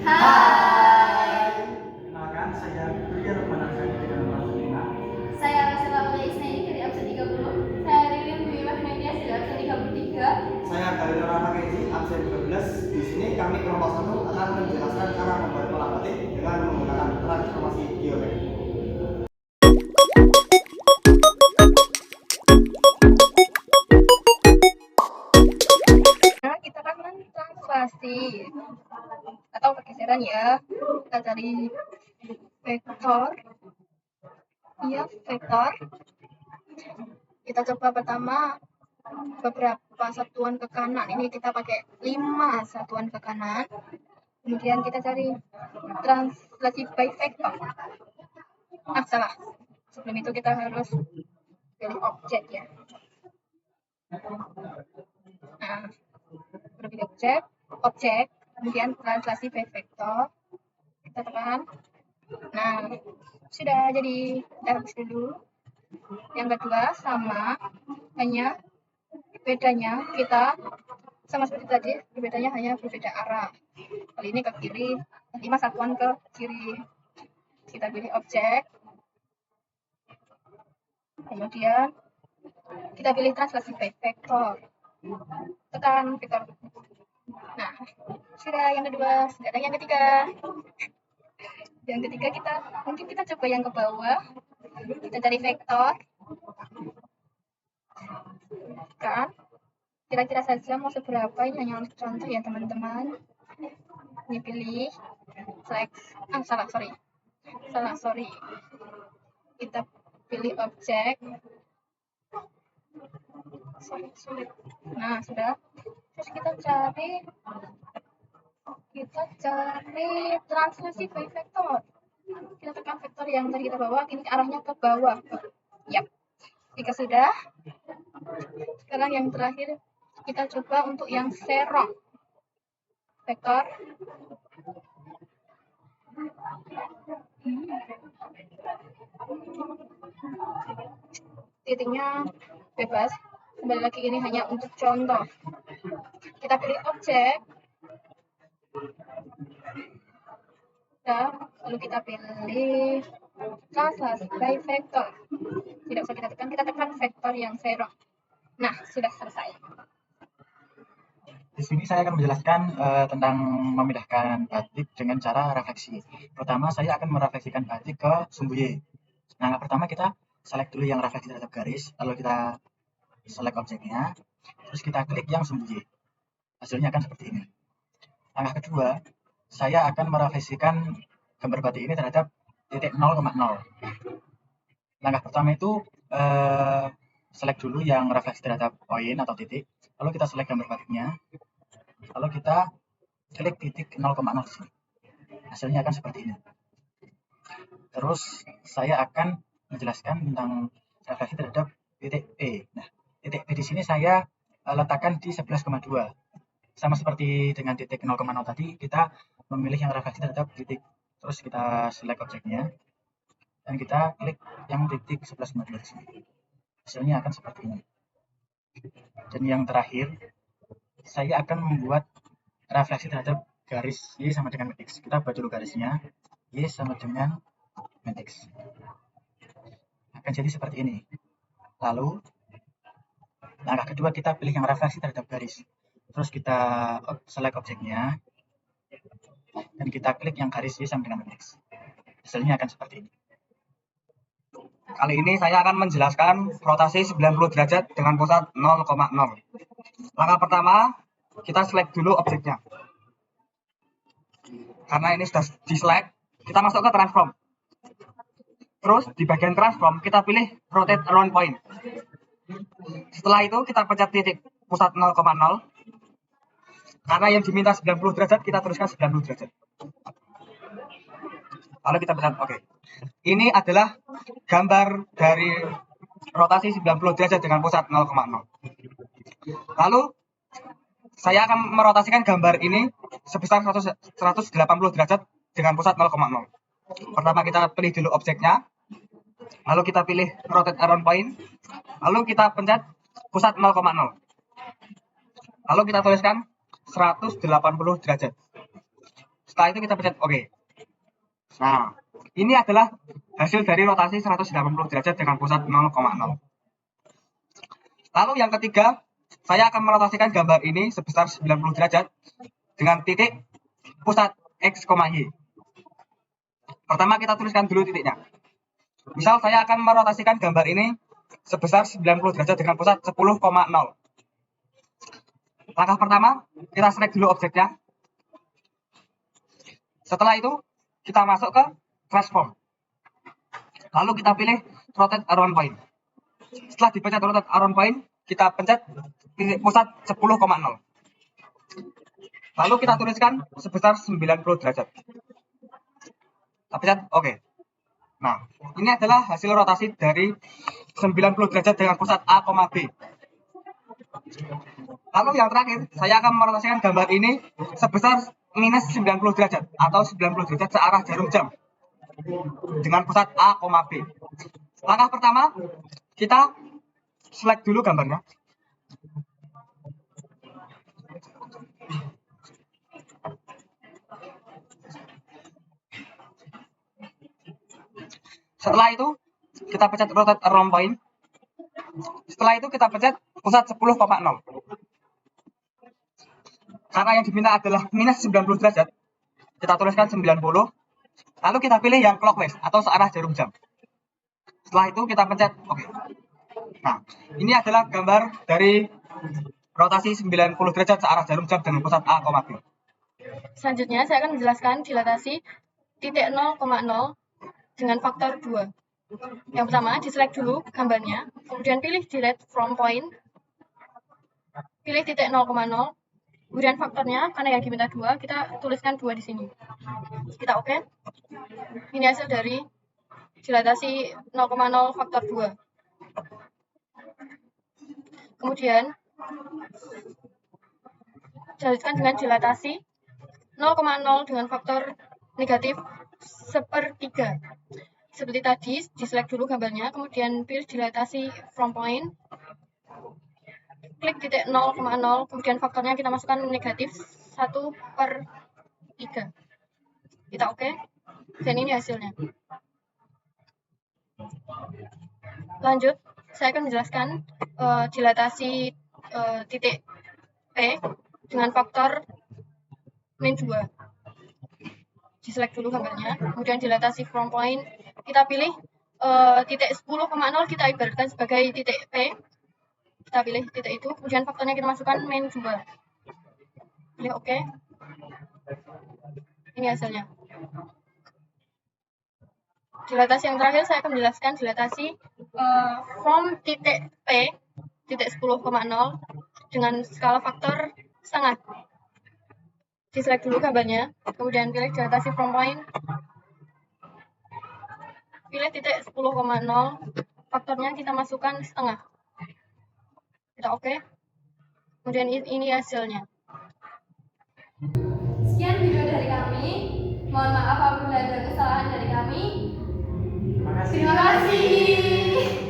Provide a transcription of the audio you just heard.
Hai. Kenalkan, saya Ria Rukman Arsani dengan nama Selina. Saya Rasila Aulia Isnaini dari absen 30. Saya Ririn Dwi Mahnadia dari absen 33. Saya Galina Rahma Kenzi, absen 12. Di sini kami kelompok 1 akan menjelaskan cara membuat pola batik dengan menggunakan transformasi geometri. Nah, kita akan mentranslasi atau pergeseran ya. Kita cari vektor. Ya, vektor. Kita coba pertama beberapa satuan ke kanan. Ini kita pakai 5 satuan ke kanan. Kemudian kita cari translasi by vektor. Salah. Sebelum itu kita harus pilih objek ya. Nah, pilih objek, kemudian translasi by vektor. Kita tekan. Nah, sudah jadi habis dulu. Yang kedua sama, hanya bedanya kita sama seperti tadi, bedanya hanya berbeda arah. Kali ini ke kiri, 5 satuan ke kiri. Kita pilih objek, kemudian kita pilih translasi by vektor. Tekan vektor. Nah, sudah yang kedua, sekarang yang ketiga. Yang ketiga mungkin kita coba yang ke bawah. Kita cari vektor. Kan? Kira-kira saja mau seberapa, ini hanya untuk contoh ya teman-teman. Ini pilih select, sorry. Kita pilih objek. Sulit. Nah, sudah. Terus kita cari translasi by vektor. Kita tekan vektor yang tadi kita bawa, ini arahnya ke bawah. Yap. Jika sudah, sekarang yang terakhir kita coba untuk yang serong. Vektor. Titiknya bebas. Kembali lagi, ini hanya untuk contoh. Kita pilih objek. Lalu kita pilih translasi by vektor. Tidak usah kita tekan vektor yang serong. Nah, sudah selesai. Di sini saya akan menjelaskan tentang memindahkan batik dengan cara refleksi. Pertama, saya akan merefleksikan batik ke sumbu Y. Nah, pertama kita select dulu yang refleksi terhadap garis, lalu kita select objeknya, terus kita klik yang sumbu Y. Hasilnya akan seperti ini. Langkah kedua, saya akan merefleksikan gambar batik ini terhadap titik 0,0. Langkah pertama itu select dulu yang refleksi terhadap poin atau titik, lalu kita select gambar batiknya, lalu kita klik titik 0,0 di sini. Hasilnya akan seperti ini. Terus saya akan menjelaskan tentang refleksi terhadap titik P. Nah, titik P di sini saya letakkan di 11,2. Sama seperti dengan titik 0,0 tadi, kita memilih yang refleksi terhadap titik. Terus kita select objeknya, dan kita klik yang titik 11,2 di sini. Hasilnya akan seperti ini. Dan yang terakhir, saya akan membuat refleksi terhadap garis Y sama dengan matrix. Kita buat dulu garisnya. Y sama dengan matrix. Akan jadi seperti ini. Lalu, langkah kedua kita pilih yang refleksi terhadap garis. Terus kita select objeknya, dan kita klik yang garis Y sama dengan matrix. Hasilnya akan seperti ini. Kali ini saya akan menjelaskan rotasi 90 derajat dengan pusat 0,0. Langkah pertama, kita select dulu objeknya. Karena ini sudah di-select, kita masuk ke transform. Terus di bagian transform, kita pilih rotate around point. Setelah itu kita pencet titik pusat 0,0. Karena yang diminta 90 derajat, kita tuliskan 90 derajat. Lalu kita pencet OK. Ini adalah gambar dari rotasi 90 derajat dengan pusat 0,0. Lalu saya akan merotasikan gambar ini sebesar 180 derajat dengan pusat 0,0. Pertama kita pilih dulu objeknya, lalu kita pilih rotate around point, lalu kita pencet pusat 0,0. Lalu kita tuliskan 180 derajat. Setelah itu kita pencet OK. Nah, ini adalah hasil dari rotasi 180 derajat dengan pusat 0,0. Lalu yang ketiga, saya akan merotasikan gambar ini sebesar 90 derajat dengan titik pusat X, Y. Pertama kita tuliskan dulu titiknya. Misal saya akan merotasikan gambar ini sebesar 90 derajat dengan pusat 10,0. Langkah pertama, kita select dulu objeknya. Setelah itu, kita masuk ke transform. Lalu kita pilih rotate around point. Setelah dipencet rotate around point, kita pencet titik pusat 10,0. Lalu kita tuliskan sebesar 90 derajat. Kita pencet OK. Nah, ini adalah hasil rotasi dari 90 derajat dengan pusat A, B. Lalu yang terakhir, saya akan merotasikan gambar ini sebesar minus 90 derajat atau 90 derajat searah jarum jam dengan pusat A, B. Langkah pertama, kita select dulu gambarnya. Setelah itu, kita pencet rotate around point. Setelah itu, kita pencet pusat 10,0. Karena yang diminta adalah minus 90 derajat, kita tuliskan 90. Lalu kita pilih yang clockwise atau searah jarum jam. Setelah itu, kita pencet OK. Nah, ini adalah gambar dari rotasi 90 derajat searah jarum jam dengan pusat A, B. Selanjutnya, saya akan menjelaskan dilatasi titik 0,0 dengan faktor 2. Yang pertama, di-select dulu gambarnya, kemudian pilih delete from point, pilih titik 0,0, kemudian faktornya, karena yang diminta 2, kita tuliskan 2 di sini. Kita OK. Ini hasil dari dilatasi 0,0 faktor 2. Kemudian, dilanjutkan dengan dilatasi 0,0 dengan faktor negatif 1/3. Seperti tadi, di-select dulu gambarnya, kemudian pilih dilatasi from point, klik titik 0,0, kemudian faktornya kita masukkan negatif 1/3. Kita OK, dan ini hasilnya. Lanjut, saya akan menjelaskan dilatasi titik P dengan faktor min 2. Di-select dulu gambarnya, kemudian dilatasi from point, kita pilih titik 10,0 kita ibaratkan sebagai titik P. Kita pilih titik itu, kemudian faktornya kita masukkan min 2. Pilih OK. Ini hasilnya. Dilatasi yang terakhir saya akan menjelaskan dilatasi from titik P, titik 10,0 dengan skala faktor setengah. Di-select dulu gambarnya, kemudian pilih dilatasi from point, pilih titik 10,0, faktornya kita masukkan setengah. Kita OK. Kemudian ini hasilnya. Sekian video dari kami. Mohon maaf apabila ada kesalahan dari kami. Terima kasih.